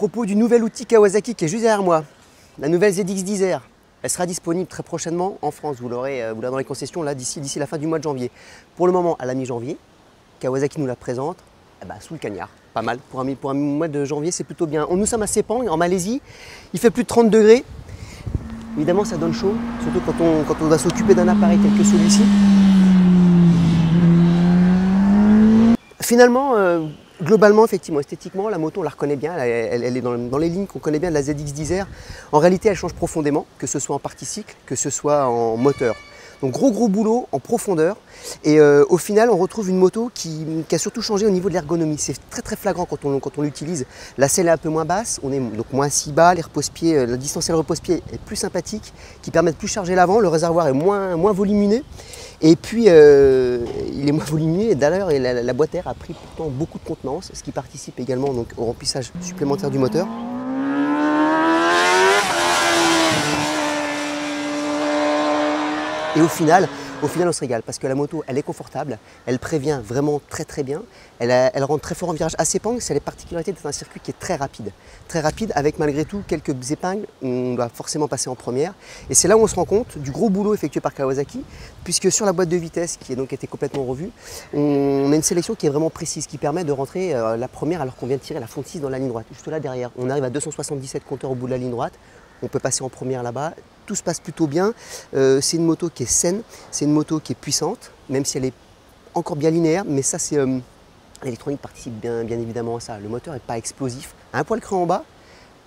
propos du nouvel outil Kawasaki qui est juste derrière moi, la nouvelle ZX-10R. Elle sera disponible très prochainement en France. Vous l'aurez dans les concessions là d'ici la fin du mois de janvier. Pour le moment, à la mi-janvier, Kawasaki nous la présente sous le cagnard. Pas mal. Pour un mois de janvier, c'est plutôt bien. Nous sommes à Sepang, en Malaisie. Il fait plus de 30 degrés. Évidemment, ça donne chaud, surtout quand on va s'occuper d'un appareil tel que celui-ci. Finalement, globalement, effectivement, esthétiquement, la moto, on la reconnaît bien, elle est dans les lignes qu'on connaît bien de la ZX-10R. En réalité, elle change profondément, que ce soit en partie cycle, que ce soit en moteur. Donc gros boulot en profondeur et au final on retrouve une moto qui a surtout changé au niveau de l'ergonomie. C'est très flagrant quand on l'utilise. La selle est un peu moins basse, on est donc moins si bas, les repose-pieds, la distancielle repose-pied est plus sympathique, qui permet de plus charger l'avant, le réservoir est moins volumineux. Et puis il est moins volumineux et d'ailleurs la boîte air a pris pourtant beaucoup de contenance, ce qui participe également donc, au remplissage supplémentaire du moteur. Et au final, on se régale parce que la moto, elle est confortable, elle prévient vraiment très bien, elle rentre très fort en virage. À Sepang, c'est la particularité d'être un circuit qui est très rapide avec malgré tout quelques épingles où on doit forcément passer en première. Et c'est là où on se rend compte du gros boulot effectué par Kawasaki, puisque sur la boîte de vitesse qui a donc été complètement revue, on a une sélection qui est vraiment précise, qui permet de rentrer la première alors qu'on vient de tirer la fonte 6 dans la ligne droite. Juste là derrière, on arrive à 277 compteurs au bout de la ligne droite. On peut passer en première là-bas, tout se passe plutôt bien. C'est une moto qui est saine, c'est une moto qui est puissante, même si elle est encore bien linéaire, mais ça c'est l'électronique participe bien évidemment à ça. Le moteur n'est pas explosif, un poil creux en bas,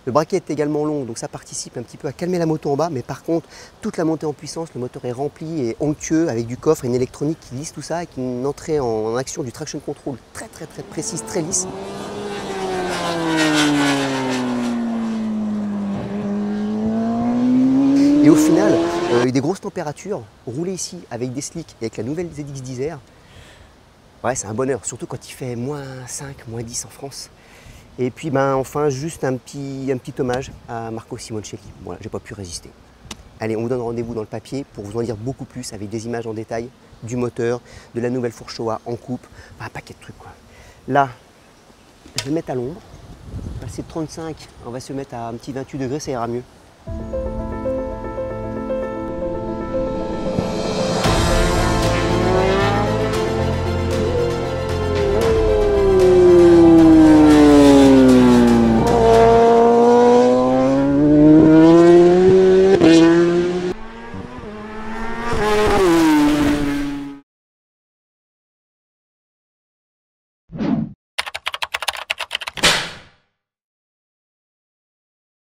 le braquet est également long, donc ça participe un petit peu à calmer la moto en bas, mais par contre, toute la montée en puissance, le moteur est rempli et onctueux avec du coffre et une électronique qui lisse tout ça, avec une entrée en action du traction control très précise, très lisse. Et au final, des grosses températures, rouler ici avec des slicks et avec la nouvelle ZX-10R, ouais, c'est un bonheur, surtout quand il fait -5, -10 en France. Et puis enfin, juste un petit hommage à Marco Simoncelli. Voilà, j'ai pas pu résister. Allez, on vous donne rendez-vous dans le papier pour vous en dire beaucoup plus avec des images en détail du moteur, de la nouvelle fourche Showa en coupe, un paquet de trucs quoi. Là, je vais le mettre à l'ombre, passer de 35, on va se mettre à un petit 28 degrés, ça ira mieux.